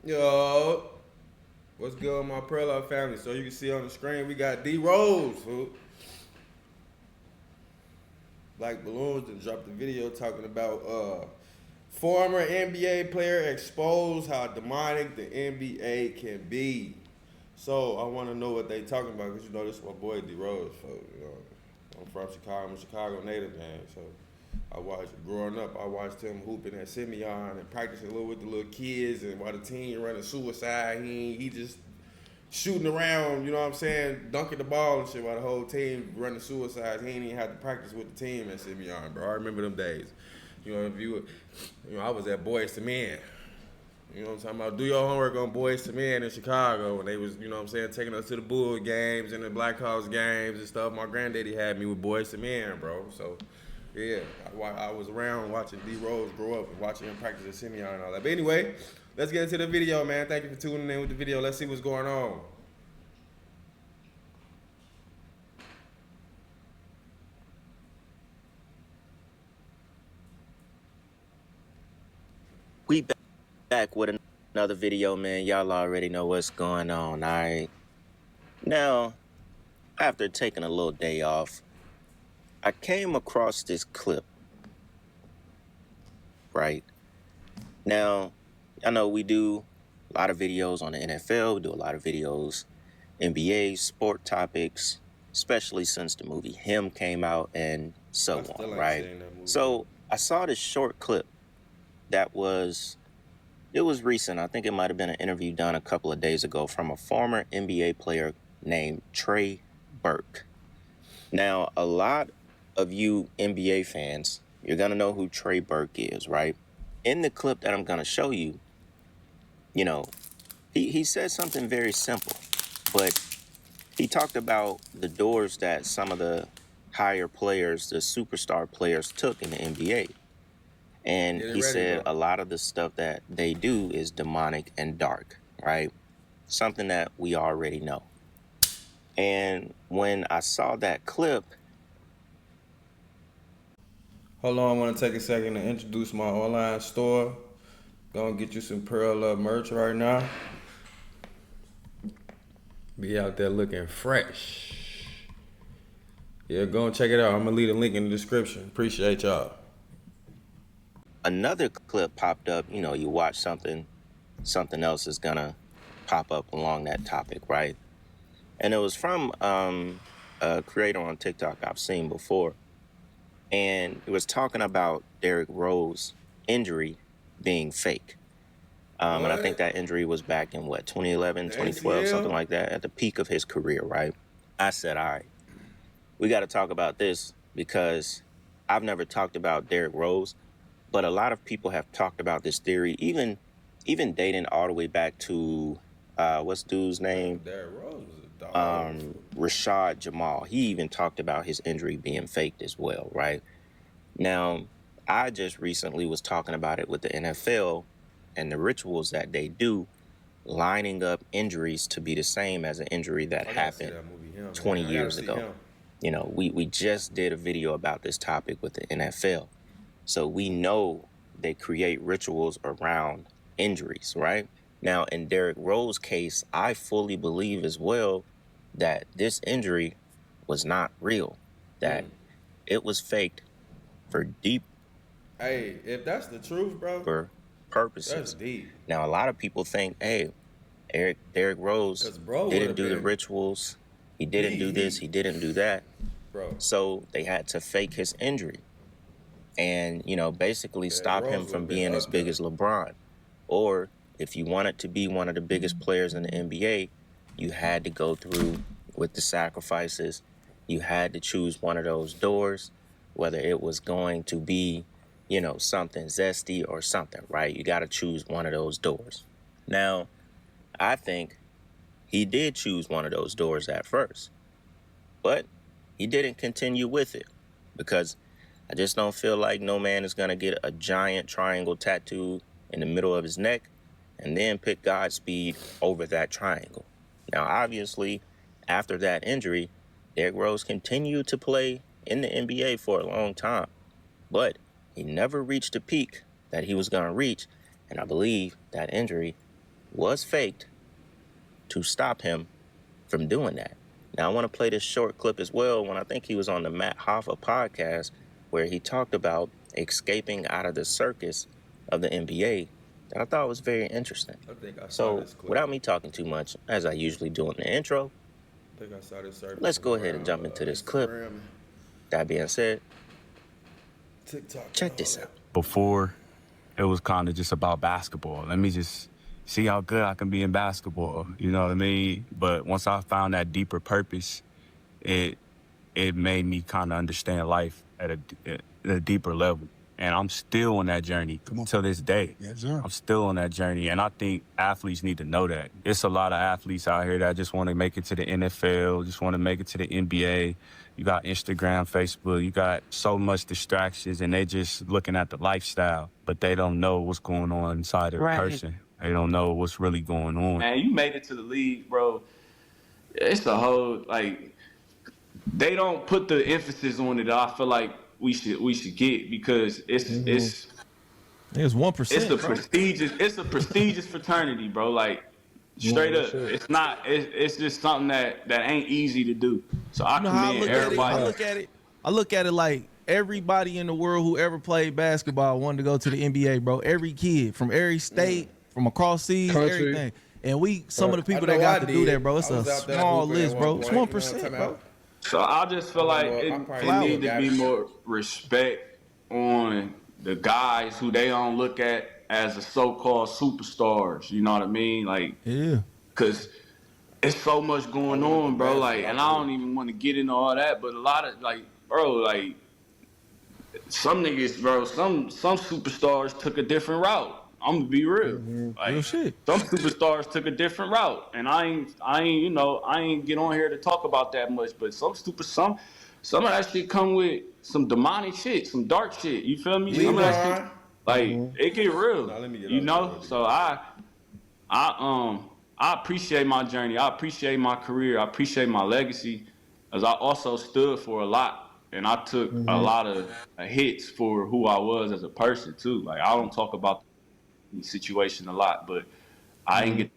Yo, what's good with my Prelove family? So you can see on the screen, we got D Rose, fool. Black Balloons that dropped a video talking about former NBA player exposed how demonic the NBA can be. So I want to know what they talking about because you know this is my boy D Rose. So you know, I'm from Chicago. I'm a Chicago native, man. So I watched growing up. I watched him hooping at Simeon and practicing a little with the little kids, and while the team running suicide, he just shooting around. You know what I'm saying, dunking the ball and shit while the whole team running suicides. He ain't even had to practice with the team at Simeon, bro. I remember them days. You know, if you know, I was at Boys to Men. You know what I'm talking about? Do your homework on Boys to Men in Chicago when they was, you know what I'm saying, taking us to the Bull games and the Blackhawks games and stuff. My granddaddy had me with Boys to Men, bro. So, yeah, I was around watching D Rose grow up and watching him practice at Simeon and all that. But anyway, let's get into the video, man. Thank you for tuning in with the video. Let's see what's going on. We back with another video, man. Y'all already know what's going on, all right? Now, after taking a little day off, I came across this clip, right? Now, I know we do a lot of videos on the NFL. We do a lot of videos, NBA, sport topics, especially since the movie Him came out and so I still on, ain't right? seen that movie. So I saw this short clip that it was recent. I think it might have been an interview done a couple of days ago from a former NBA player named Trey Burke. Now, a lot of you NBA fans, you're going to know who Trey Burke is, right? In the clip that I'm going to show you, you know, he said something very simple, but he talked about the doors that some of the higher players, the superstar players, took in the NBA. And Get it he ready, said bro. a lot of the stuff that they do is demonic and dark, right? Something that we already know. And when I saw that clip, Hold on, I want to take a second to introduce my online store. Gonna get you some Pearl Love merch right now. Be out there looking fresh. Yeah, go and check it out. I'm gonna leave a link in the description. Appreciate y'all. another clip popped up, you watch something else is gonna pop up along that topic, right? And it was from a creator on TikTok I've seen before. And it was talking about Derrick Rose injury being fake. And I think What? that injury was back in 2011, The 2012, something ACL? like that, at the peak of his career, right? I said, all right, we got to talk about this because I've never talked about Derrick Rose, but a lot of people have talked about this theory, even dating all the way back to what's dude's name? Derrick Rose was a dog. Rashad Jamal. He even talked about his injury being faked as well, right? Now, I just recently was talking about it with the NFL and the rituals that they do, lining up injuries to be the same as an injury that I gotta see happened that movie, him, 20 man. I gotta years see ago. him. We just did a video about this topic with the NFL. So we know they create rituals around injuries, right? Now, in Derrick Rose's case, I fully believe as well that this injury was not real, that it was faked for deep Hey, if that's the truth, bro, that's purposes. deep. Now, a lot of people think, hey, Derrick Rose Cause bro would didn't have do the been, rituals. He didn't do this. He didn't do that. bro. So they had to fake his injury and, basically Derrick stop him Rose would from have been being as up big there. as LeBron. Or if you wanted to be one of the biggest players in the NBA, you had to go through with the sacrifices. You had to choose one of those doors, whether it was going to be, something zesty or something, right? You got to choose one of those doors. Now, I think he did choose one of those doors at first, but he didn't continue with it because I just don't feel like no man is going to get a giant triangle tattoo in the middle of his neck and then pick Godspeed over that triangle. Now, obviously, after that injury, Derrick Rose continued to play in the NBA for a long time, but he never reached the peak that he was going to reach, and I believe that injury was faked to stop him from doing that. Now, I want to play this short clip as well when I think he was on the Matt Hoffa podcast where he talked about escaping out of the circus of the NBA that I thought was very interesting. I think I saw So, this clip. without me talking too much, as I usually do in the intro, I think I saw this surface let's go ahead and jump into this clip. Instagram, That being said, TikTok. check this out. Before, it was kind of just about basketball. Let me just see how good I can be in basketball. You know what I mean? But once I found that deeper purpose, it made me kind of understand life at a deeper level. And I'm still on that journey to this day. Yes, sir. I'm still on that journey. And I think athletes need to know that. It's a lot of athletes out here that just want to make it to the NFL, just want to make it to the NBA. You got Instagram, Facebook, you got so much distractions, and they just looking at the lifestyle, but they don't know what's going on inside of the person. They don't know what's really going on. Man, you made it to the league, bro. It's a whole, like, they don't put the emphasis on it that I feel like we should get, because it's 1%. it's a prestigious fraternity, bro. Like, straight up, it's just something that ain't easy to do. So I You know how I commend look at it? everybody. I look at it like everybody in the world who ever played basketball wanted to go to the NBA, bro. Every kid from every state, from across seas, Country. everything. And some of the people I that know got I to do did. that, bro. It's I was a out there small hooping at list, one bro. It's point, 1%, bro. So I just feel like I'm probably it need to got be it. more respect on the guys who they don't look at as the so-called superstars. You know what I mean? Like, Yeah. cause it's so much going on, bro. Like, and I don't even want to get into all that, but a lot of, like, bro, like, some niggas, bro, some superstars took a different route. I'm gonna be real. Like, Real shit. some superstars took a different route, and I ain't get on here to talk about that much. But some of that shit come with some demonic shit, some dark shit. You feel me? Some of that shit, like, it get real. Nah, let me get You off know? that. So I appreciate my journey. I appreciate my career. I appreciate my legacy, as I also stood for a lot, and I took a lot of hits for who I was as a person too. Like, I don't talk about the situation a lot, but I ain't get,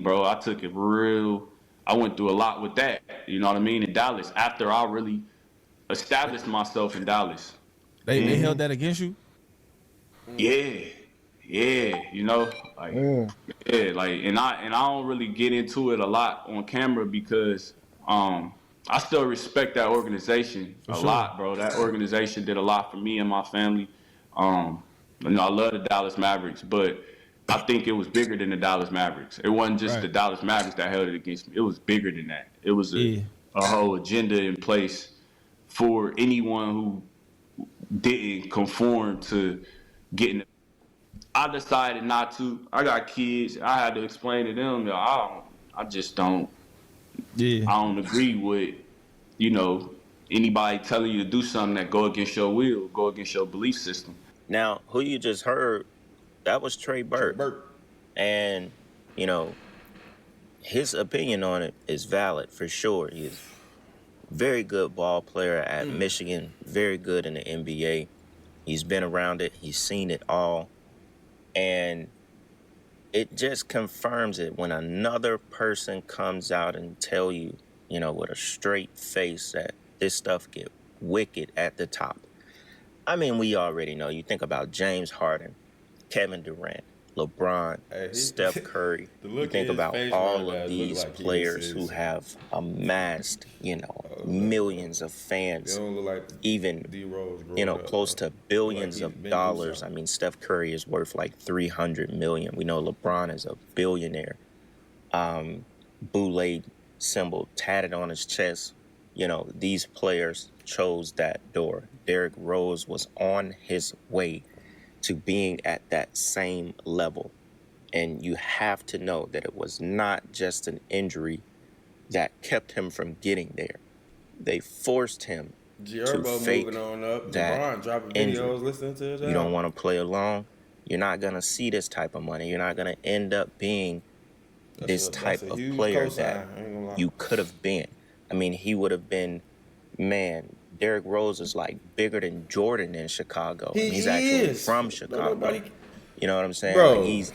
bro. I took it real. I went through a lot with that. You know what I mean? In Dallas, after I really established myself in Dallas. They held that against you? Yeah, you know, like, yeah, like, and I don't really get into it a lot on camera because I still respect that organization a lot, bro. That organization did a lot for me and my family. You know, I love the Dallas Mavericks, but I think it was bigger than the Dallas Mavericks. It wasn't just the Dallas Mavericks that held it against me. It was bigger than that. It was a whole agenda in place for anyone who didn't conform to getting. I decided not to. I got kids. I had to explain to them that I just don't. Yeah. I don't agree with, you know, anybody telling you to do something that go against your will, go against your belief system. Now, who you just heard, that was Trey Burke. And, you know, his opinion on it is valid for sure. He's a very good ball player at Michigan, very good in the NBA. He's been around it. He's seen it all. And it just confirms it when another person comes out and tell you, you know, with a straight face that this stuff get wicked at the top. I mean, we already know. You think about James Harden, Kevin Durant, LeBron, Steph Curry. You think about all of these players who have amassed, you know, millions of fans, even, you know, close to billions of dollars. I mean, Steph Curry is worth like 300 million. We know LeBron is a billionaire. Boule symbol tatted on his chest. You know, these players chose that door. Derrick Rose was on his way to being at that same level. And you have to know that it was not just an injury that kept him from getting there. They forced him to fake that injury. You don't want to play along. You're not going to see this type of money. You're not going to end up being this type of player that you could have been. I mean, he would have been, man, Derrick Rose is like bigger than Jordan in Chicago. He's actually from Chicago. You know what I'm saying? Bro. Like,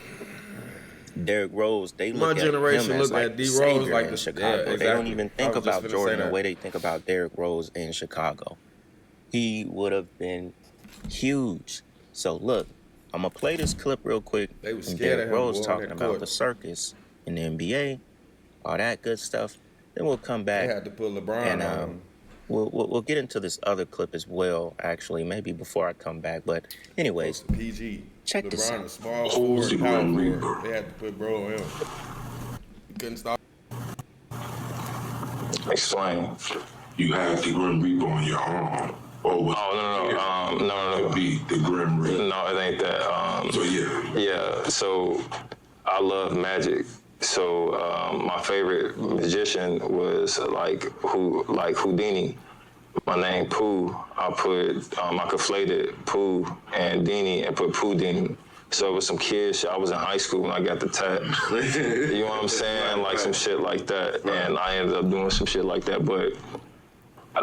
Derrick Rose, they My look at him generation as look like at the D Rose savior like in the Chicago. exactly. They don't even I think was just about finna say Jordan the that. way they think about Derrick Rose in Chicago. He would have been huge. So look, I'm gonna play this clip real quick They was from scared Derrick of him Rose going talking that about court. the circus in the NBA, all that good stuff. Then we'll come back They had to put LeBron and on him. we'll get into this other clip as well. Actually, maybe before I come back. But anyways, PG. check LeBron, this out. a small forward, power forward. They had to put bro on him. He couldn't stop. Explain. You have the Grim Reaper on your arm. Oh, no. Be the Grim Reaper. No, it ain't that. So yeah. Yeah, so I love magic. So my favorite magician was like Houdini. My name Pooh. I conflated Pooh and Dini and put Pooh Dini. So it was some kid shit. I was in high school when I got the tat. You know what I'm saying? Like some shit like that. And I ended up doing some shit like that. But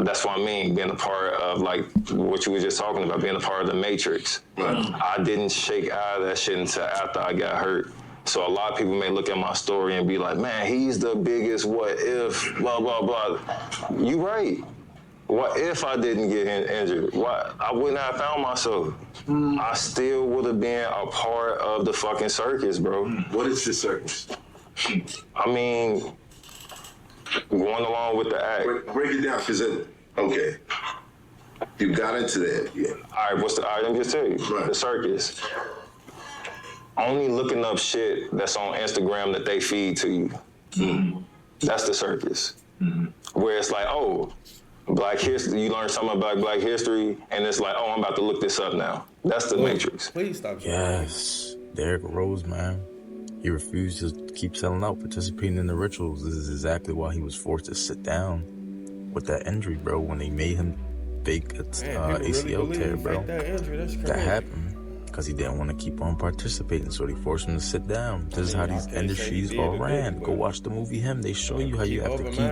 that's what I mean, being a part of like what you were just talking about, being a part of the Matrix. I didn't shake out of that shit until after I got hurt. So a lot of people may look at my story and be like, man, he's the biggest what if, blah, blah, blah. You right. What if I didn't get injured? What? I wouldn't have found myself. I still would have been a part of the fucking circus, bro. What is the circus? I mean, going along with the act. Break it down, cause okay. You got into that, yeah. All right, let me just tell you. Right. The circus. Only looking up shit that's on Instagram that they feed to you. Mm-hmm. That's the circus. Mm-hmm. Where it's like, oh, Black history, you learn something about Black history, and it's like, oh, I'm about to look this up now. That's the Matrix. Please stop. Yes, Derrick Rose, man. He refused to keep selling out, participating in the rituals. This is exactly why he was forced to sit down with that injury, bro, when they made him fake ACL tear, bro. That injury, that's crazy. That happened because he didn't want to keep on participating, so they forced him to sit down. This is how these industries all ran. Go watch the movie Him. They show you how you have to keep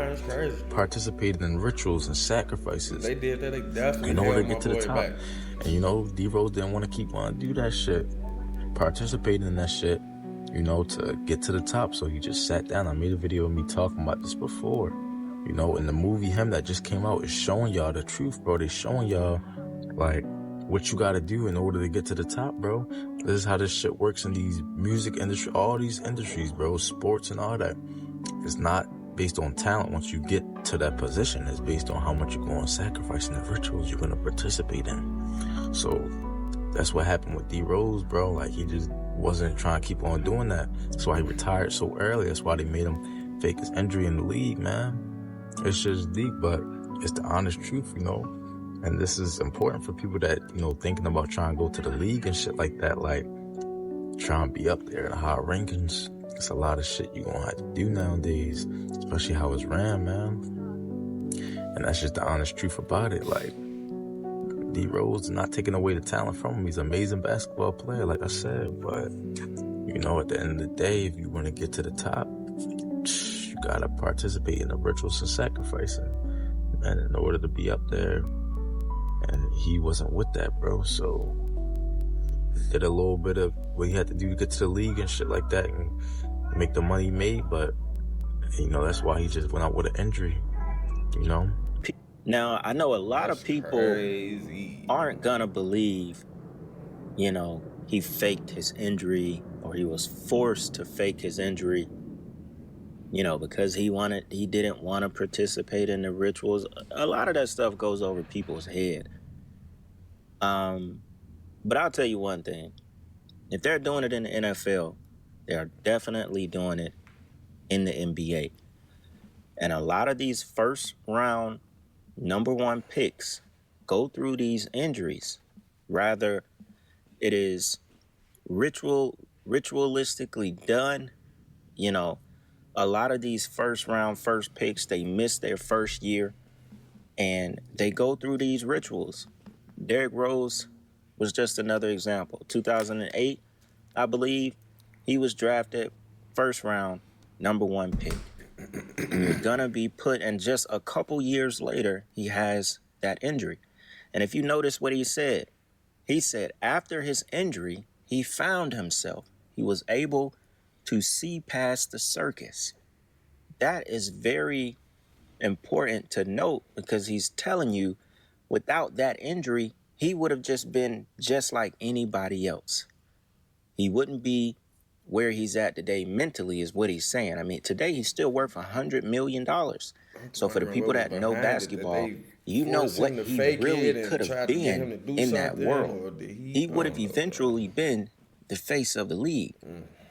participating in rituals and sacrifices. They did that. They definitely in order to get to the boy top. back. And you know, D Rose didn't want to keep on do that shit, participating in that shit, you know, to get to the top. So he just sat down. I made a video of me talking about this before. You know, in the movie Him that just came out, is showing y'all the truth, bro. They showing y'all like what you gotta do in order to get to the top, bro. This is how this shit works in these music industry, all these industries, bro, sports and all that. It's not based on talent. Once you get to that position, it's based on how much you're going to sacrifice in the rituals you're going to participate in. So that's what happened with D Rose, bro. Like, he just wasn't trying to keep on doing that. That's why he retired so early. That's why they made him fake his injury in the league, man. It's just deep, but it's the honest truth, you know. And this is important for people that, you know, thinking about trying to go to the league and shit like that, like trying to be up there in the high rankings. It's a lot of shit you're going to have to do nowadays, especially how it's ran, man. And that's just the honest truth about it. Like, D Rose is not taking away the talent from him. He's an amazing basketball player, like I said. But, you know, at the end of the day, if you want to get to the top, you got to participate in the rituals and sacrificing, man, in order to be up there. And he wasn't with that, bro. So did a little bit of what he had to do to get to the league and shit like that and make the money he made. But, you know, that's why he just went out with an injury, you know? Now, I know a lot of people Crazy. aren't gonna believe, you know, he faked his injury or he was forced to fake his injury, you know, because he didn't want to participate in the rituals. A lot of that stuff goes over people's head. But I'll tell you one thing. If they're doing it in the NFL, they're definitely doing it in the NBA. And a lot of these first round number one picks go through these injuries. Rather, it is ritualistically done. You know, a lot of these first round first picks, they miss their first year and they go through these rituals. Derrick Rose was just another example. 2008, I believe, he was drafted first round, number one pick. You're gonna be put, and just a couple years later, he has that injury. And if you notice what he said after his injury, he found himself. He was able to see past the circus. That is very important to note because he's telling you without that injury, he would have just been just like anybody else. He wouldn't be where he's at today mentally is what he's saying. I mean, today he's still worth $100 million. So for the people that know basketball, you know what he really could have been in that world. He would have eventually been the face of the league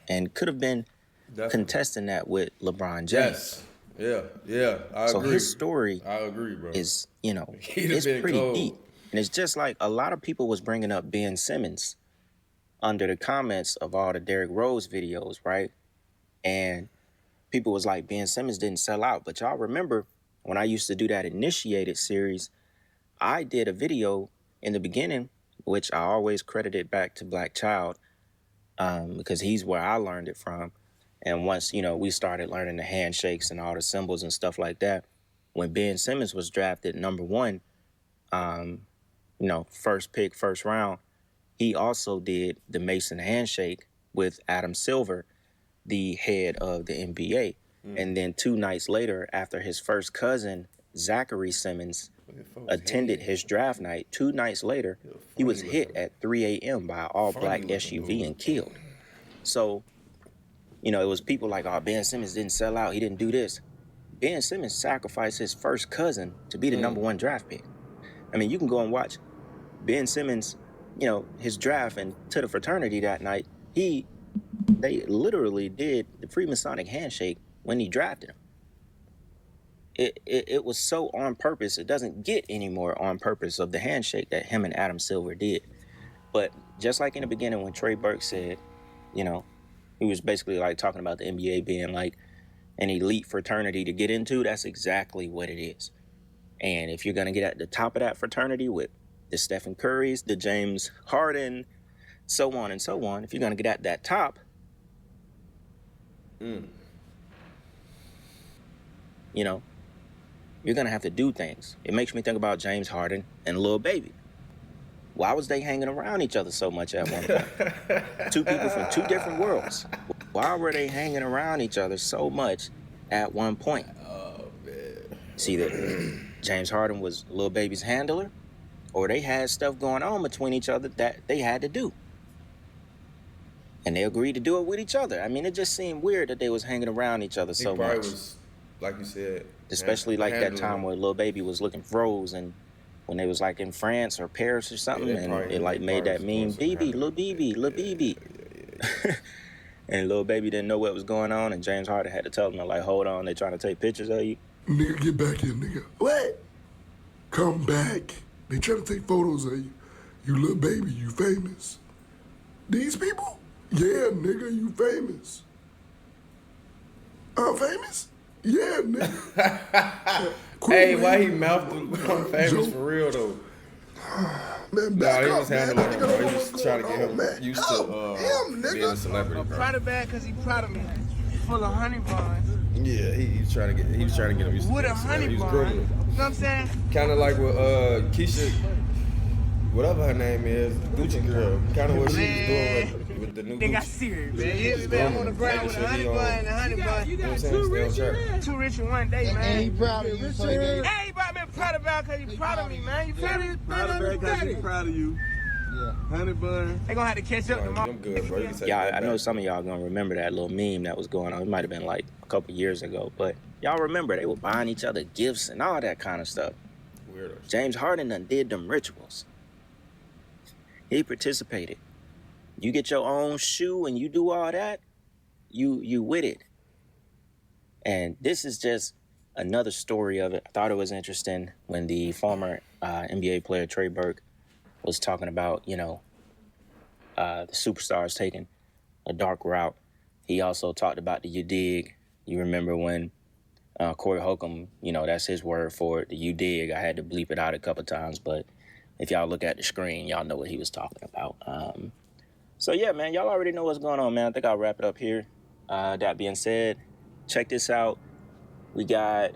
and could have been contesting that with LeBron James. Yeah, I so agree. His story I agree, bro. is, you know, He'd have it's been pretty cold. deep. And it's just like a lot of people was bringing up Ben Simmons under the comments of all the Derrick Rose videos, right? And people was like, Ben Simmons didn't sell out. But y'all remember when I used to do that Initiated series, I did a video in the beginning, which I always credited back to Black Child because he's where I learned it from. And once, you know, we started learning the handshakes and all the symbols and stuff like that, when Ben Simmons was drafted number 1, you know, first pick, first round, he also did the Mason handshake with Adam Silver, the head of the NBA. And then 2 nights later, after his first cousin, Zachary Simmons, attended his draft night, 2 nights later, he was hit at 3 a.m. by an all-black SUV and killed. So, you know, it was people like, oh, Ben Simmons didn't sell out. He didn't do this. Ben Simmons sacrificed his first cousin to be the number 1 draft pick. I mean, you can go and watch Ben Simmons, you know, his draft and to the fraternity that night. They literally did the Freemasonic handshake when he drafted him. It was so on purpose. It doesn't get any more on purpose of the handshake that him and Adam Silver did. But just like in the beginning when Trey Burke said, you know, he was basically like talking about the NBA being like an elite fraternity to get into. That's exactly what it is. And if you're going to get at the top of that fraternity with the Stephen Currys, the James Harden, so on and so on, if you're going to get at that top, you know, you're going to have to do things. It makes me think about James Harden and Lil Baby. Why was they hanging around each other so much at one point? 2 people from 2 different worlds. Why were they hanging around each other so much at one point? Oh, man. See that James Harden was Lil Baby's handler, or they had stuff going on between each other that they had to do. And they agreed to do it with each other. I mean, it just seemed weird that they was hanging around each other so He probably much. was, like you said, Especially like that handling time him. where Lil Baby was looking froze and when they was like in France or Paris or something, Yeah, and probably- it like made that probably meme, was supposed to BB, Lil BB, Lil BB. And Lil Baby didn't know what was going on, and James Harden had to tell him, like, hold on, they trying to take pictures of you. Nigga, get back here, nigga. What? Come back. They trying to take photos of you. You little baby, you famous. These people? Yeah, nigga, you famous. I'm famous? Yeah, nigga. Hey, why he mouthed I'm famous Joe. for real, though? Man, Nah, back he up, was man. handling That him, nigga bro. don't He know was what's trying to going get on, man. him used Help to him, being a nigga. celebrity, bro. Proud of bag because he proud of me. Full of honey buns. Yeah, he was trying to get him used to With being a a celebrity. honey He was bun. grooming You him. know what I'm saying? Kind of like with Keisha, whatever her name is, Gucci girl. Kind of what she was doing with the new They got Gucci. serious, man. You hear me, man? I'm on the ground with a honey bun and a honey bun. You know what I'm saying? Stay on track. Too rich in one day, man. And he proud of you, so he did. Hey, brought me proud about because he proud of me, man. You feel me? Proud of you. Yeah. Honey bun. They gonna have to catch up tomorrow. I'm good, bro. You can take Yeah, that I know back. some of y'all gonna remember that little meme that was going on. It might have been like a couple years ago, but y'all remember they were buying each other gifts and all that kind of stuff. Weirdo. James Harden done did them rituals. He participated. You get your own shoe and you do all that, you with it. And this is just another story of it. I thought it was interesting when the former NBA player Trey Burke was talking about, you know, the superstars taking a dark route. He also talked about the you dig. You remember when Corey Holcomb, you know, that's his word for it, the you dig. I had to bleep it out a couple times, but if y'all look at the screen, y'all know what he was talking about. So yeah, man, y'all already know what's going on, man. I think I'll wrap it up here. That being said, check this out. We got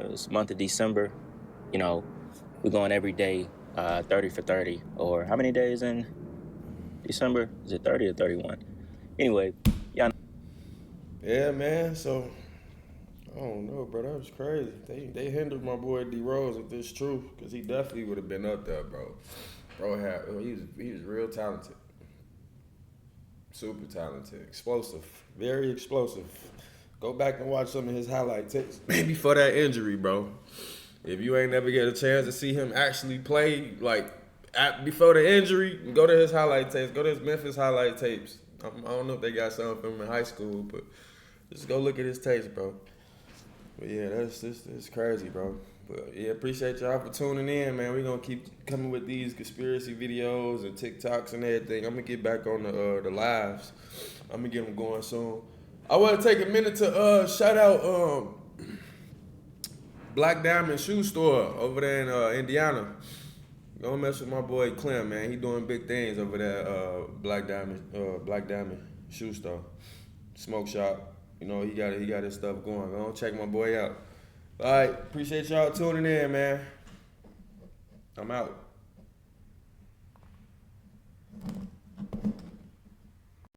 this month of December. You know, we're going every day, 30 for 30. Or how many days in December? Is it 30 or 31? Anyway, y'all Yeah, man. So I don't know, bro. That was crazy. They hindered my boy D Rose if this true, because he definitely would have been up there, bro. He was real talented, super talented, explosive, very explosive. Go back and watch some of his highlight tapes before that injury, bro. If you ain't never get a chance to see him actually play, like before the injury, go to his highlight tapes. Go to his Memphis highlight tapes. I don't know if they got some of him in high school, but just go look at his tapes, bro. But yeah, that's crazy, bro. But yeah, appreciate y'all for tuning in, man. We're gonna keep coming with these conspiracy videos and TikToks and everything. I'm gonna get back on the lives. I'm gonna get them going soon. I want to take a minute to shout out Black Diamond Shoe Store over there in Indiana. Go mess with my boy Clem, man. He doing big things over there. Black Diamond Shoe Store, smoke shop. You know, he got his stuff going. Go check my boy out. All right, appreciate y'all tuning in, man. I'm out.